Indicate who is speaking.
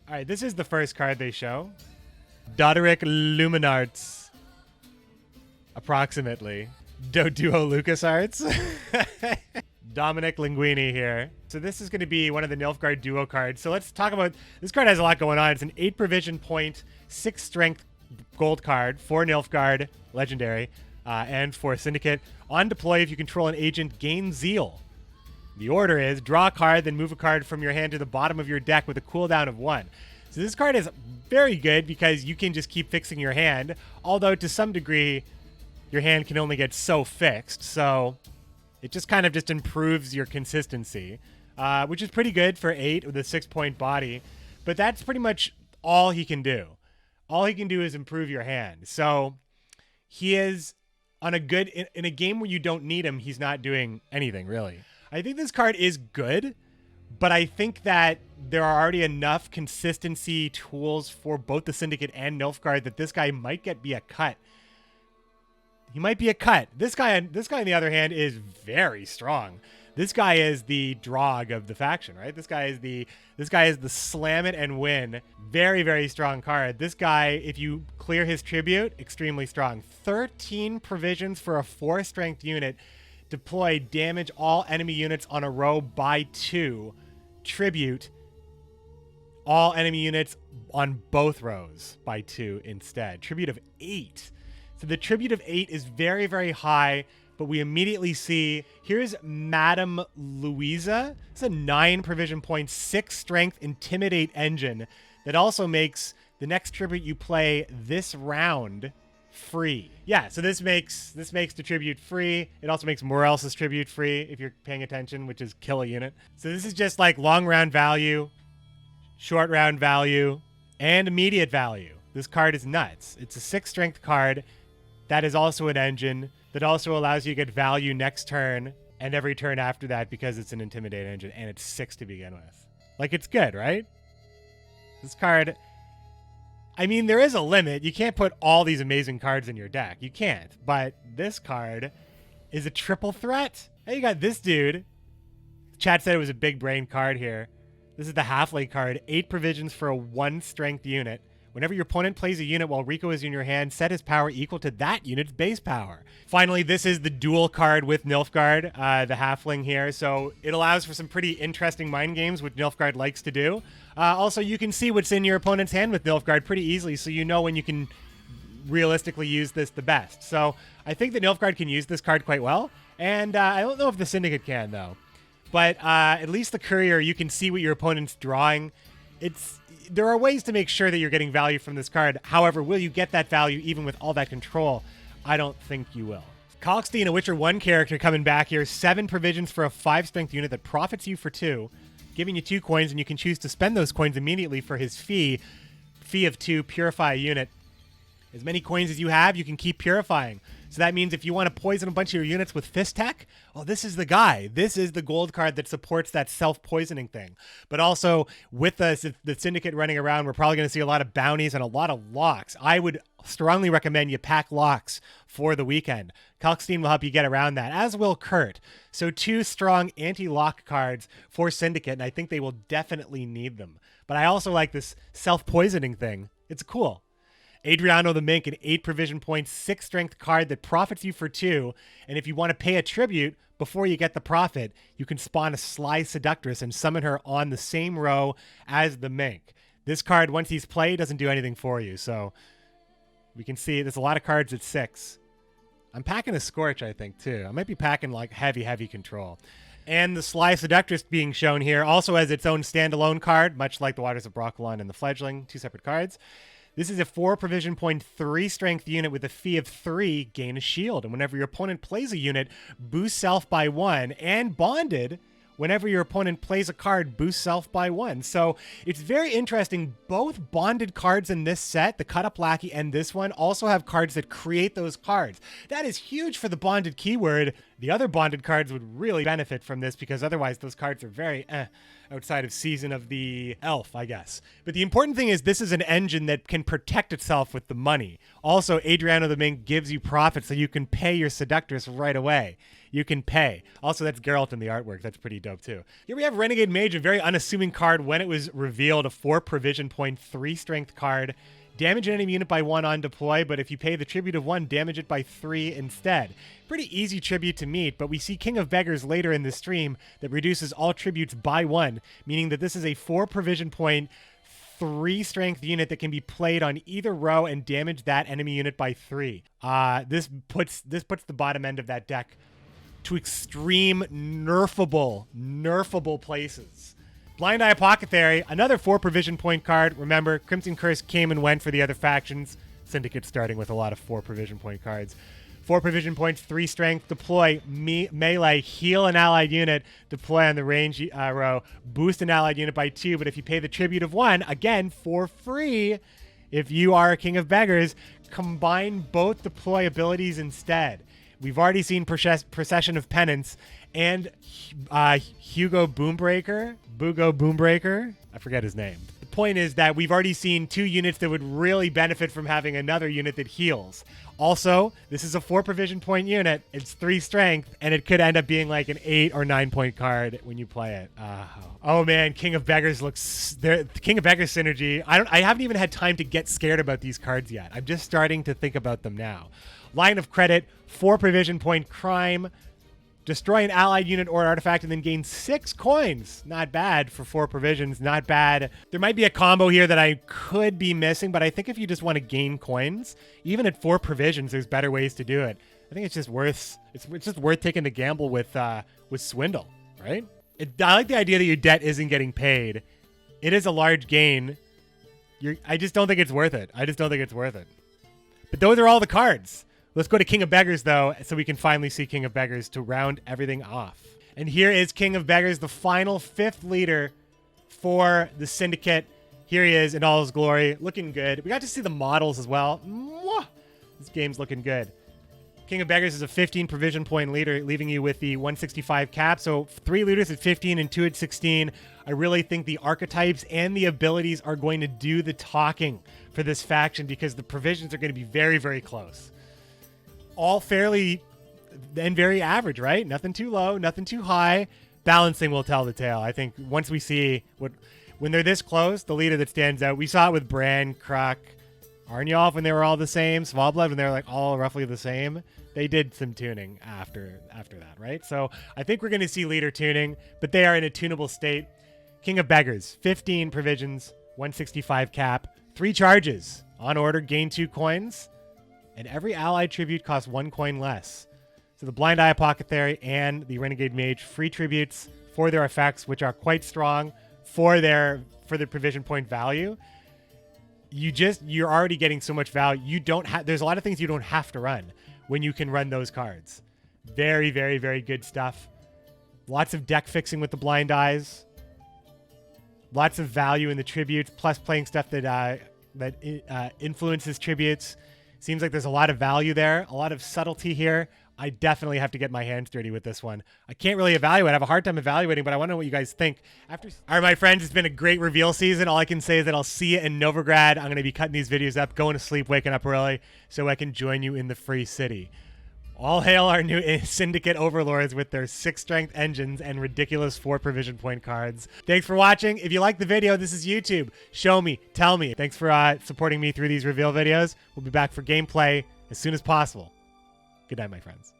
Speaker 1: All right, this is the first card they show. Doderic Luminarts. Approximately. Doduo LucasArts. Dominic Linguini here. So this is going to be one of the Nilfgaard duo cards. So let's talk about, this card has a lot going on. It's an 8 provision point, 6 strength gold card for Nilfgaard, legendary, and for Syndicate. On deploy, if you control an agent, gain Zeal. The order is draw a card, then move a card from your hand to the bottom of your deck with a cooldown of 1. So this card is very good because you can just keep fixing your hand, although to some degree, your hand can only get so fixed. So it just kind of just improves your consistency, which is pretty good for 8 with a 6-point body. But that's pretty much all he can do. All he can do is improve your hand. So he is on a good, in a game where you don't need him, he's not doing anything really. I think this card is good, but I think that there are already enough consistency tools for both the Syndicate and Nilfgaard that this guy might be a cut. He might be a cut. This guy on the other hand is very strong. This guy is the Drog of the faction, right? This guy is the slam it and win. Very, very strong card. This guy, if you clear his tribute, extremely strong. 13 provisions for a 4 strength unit. Deploy, damage all enemy units on a row by 2. Tribute all enemy units on both rows by 2 instead. Tribute of 8. So the tribute of 8 is very, very high, but we immediately see, here's Madame Louisa. It's a 9 provision point, 6 strength intimidate engine that also makes the next tribute you play this round free. Yeah, so this makes the tribute free. It also makes Morel's tribute free if you're paying attention, which is kill a unit. So this is just like long round value, short round value, and immediate value. This card is nuts. It's a 6 strength card that is also an engine that also allows you to get value next turn and every turn after that because it's an intimidate engine and it's 6 to begin with. Like, it's good, right? This card, I mean, there is a limit. You can't put all these amazing cards in your deck. You can't. But this card is a triple threat. Hey, you got this dude. Chat said it was a big brain card here. This is the Halfling card. 8 provisions for a 1 strength unit. Whenever your opponent plays a unit while Rico is in your hand, set his power equal to that unit's base power. Finally, this is the dual card with Nilfgaard, the Halfling here. So it allows for some pretty interesting mind games, which Nilfgaard likes to do. Also, you can see what's in your opponent's hand with Nilfgaard pretty easily, so you know when you can realistically use this the best. So I think that Nilfgaard can use this card quite well, and I don't know if the Syndicate can, though. But at least the Courier, you can see what your opponent's drawing. There are ways to make sure that you're getting value from this card. However, will you get that value even with all that control? I don't think you will. Kalkstein, a Witcher 1 character coming back here. 7 provisions for a 5 strength unit that profits you for 2, giving you 2 coins, and you can choose to spend those coins immediately for his fee. Fee of 2, purify a unit. As many coins as you have, you can keep purifying. So that means if you want to poison a bunch of your units with Fist Tech, oh, this is the guy. This is the gold card that supports that self-poisoning thing. But also, with the Syndicate running around, we're probably going to see a lot of bounties and a lot of locks. I would strongly recommend you pack locks for the weekend. Kalkstein will help you get around that, as will Kurt. So 2 strong anti-lock cards for Syndicate, and I think they will definitely need them. But I also like this self-poisoning thing. It's cool. Adriano the Mink, an 8 provision point, 6 strength card that profits you for 2. And if you want to pay a tribute before you get the profit, you can spawn a Sly Seductress and summon her on the same row as the Mink. This card, once he's played, doesn't do anything for you. So we can see there's a lot of cards at 6. I'm packing a Scorch, I think, too. I might be packing like heavy control. And the Sly Seductress being shown here also has its own standalone card, much like the Waters of Brokilon and the Fledgling, 2 separate cards. This is a 4 provision point, 3 strength unit with a fee of 3, gain a shield. And whenever your opponent plays a unit, boost self by 1. And bonded, whenever your opponent plays a card, boost self by 1. So it's very interesting. Both bonded cards in this set, the Cut Up Lackey and this one, also have cards that create those cards. That is huge for the bonded keyword. The other bonded cards would really benefit from this because otherwise those cards are very outside of Season of the Elf, I guess. But the important thing is this is an engine that can protect itself with the money. Also, Adriano the Mink gives you profit so you can pay your Seductress right away. you can pay. Also, that's Geralt in the artwork. That's pretty dope too. Here we have Renegade Mage, a very unassuming card when it was revealed, a 4 provision point, 3 strength card. Damage an enemy unit by 1 on deploy, but if you pay the tribute of 1, damage it by 3 instead. Pretty easy tribute to meet, but we see King of Beggars later in the stream that reduces all tributes by 1, meaning that this is a 4 provision point, 3 strength unit that can be played on either row and damage that enemy unit by 3. This puts the bottom end of that deck to extreme nerfable places. Blind Eye Apothecary, another 4 provision point card. Remember, Crimson Curse came and went for the other factions. Syndicate starting with a lot of 4 provision point cards. 4 provision points, 3 strength, deploy, melee, heal an allied unit, deploy on the range row, boost an allied unit by 2, but if you pay the tribute of 1, again, for free, if you are a King of Beggars, combine both deploy abilities instead. We've already seen Procession of Penance and Bugo Boombreaker. I forget his name. The point is that we've already seen 2 units that would really benefit from having another unit that heals. Also, this is a 4 provision point unit. It's 3 strength, and it could end up being like an 8 or 9 point card when you play it. Oh man, King of Beggars looks there. King of Beggars synergy. I haven't even had time to get scared about these cards yet. I'm just starting to think about them now. Line of Credit, 4 provision point crime. Destroy an allied unit or artifact and then gain 6 coins. Not bad for 4 provisions. Not bad. There might be a combo here that I could be missing, but I think if you just want to gain coins, even at 4 provisions, there's better ways to do it. I think it's just worth taking the gamble with Swindle, right? I like the idea that your debt isn't getting paid. It is a large gain. I just don't think it's worth it. But those are all the cards. Let's go to King of Beggars, though, so we can finally see King of Beggars to round everything off. And here is King of Beggars, the final 5th leader for the Syndicate. Here he is in all his glory, looking good. We got to see the models as well. Mwah! This game's looking good. King of Beggars is a 15 provision point leader, leaving you with the 165 cap. So 3 leaders at 15 and 2 at 16. I really think the archetypes and the abilities are going to do the talking for this faction because the provisions are going to be very, very close. All fairly and very average, right? Nothing too low, nothing too high. Balancing will tell the tale. I think once we see when they're this close, the leader that stands out. We saw it with Bran, Kruk, Arnulf when they were all the same. Svalbard when they were like all roughly the same. They did some tuning after that, right? So I think we're going to see leader tuning, but they are in a tunable state. King of Beggars, 15 provisions, 165 cap, 3 charges. On order, gain 2 coins. And every allied tribute costs 1 coin less. So the Blind Eye Apothecary and the Renegade Mage, free tributes for their effects, which are quite strong for their provision point value. You're already getting so much value. There's a lot of things you don't have to run when you can run those cards. Very, very, very good stuff. Lots of deck fixing with the Blind Eyes. Lots of value in the tributes, plus playing stuff that influences tributes. Seems like there's a lot of value there, a lot of subtlety here. I definitely have to get my hands dirty with this one. I can't really evaluate. I have a hard time evaluating, but I want to know what you guys think. All right, my friends, it's been a great reveal season. All I can say is that I'll see you in Novigrad. I'm going to be cutting these videos up, going to sleep, waking up early, so I can join you in the free city. All hail our new Syndicate overlords with their 6 strength engines and ridiculous 4 provision point cards. Thanks for watching. If you like the video, this is YouTube. Show me, tell me. Thanks for supporting me through these reveal videos. We'll be back for gameplay as soon as possible. Good night, my friends.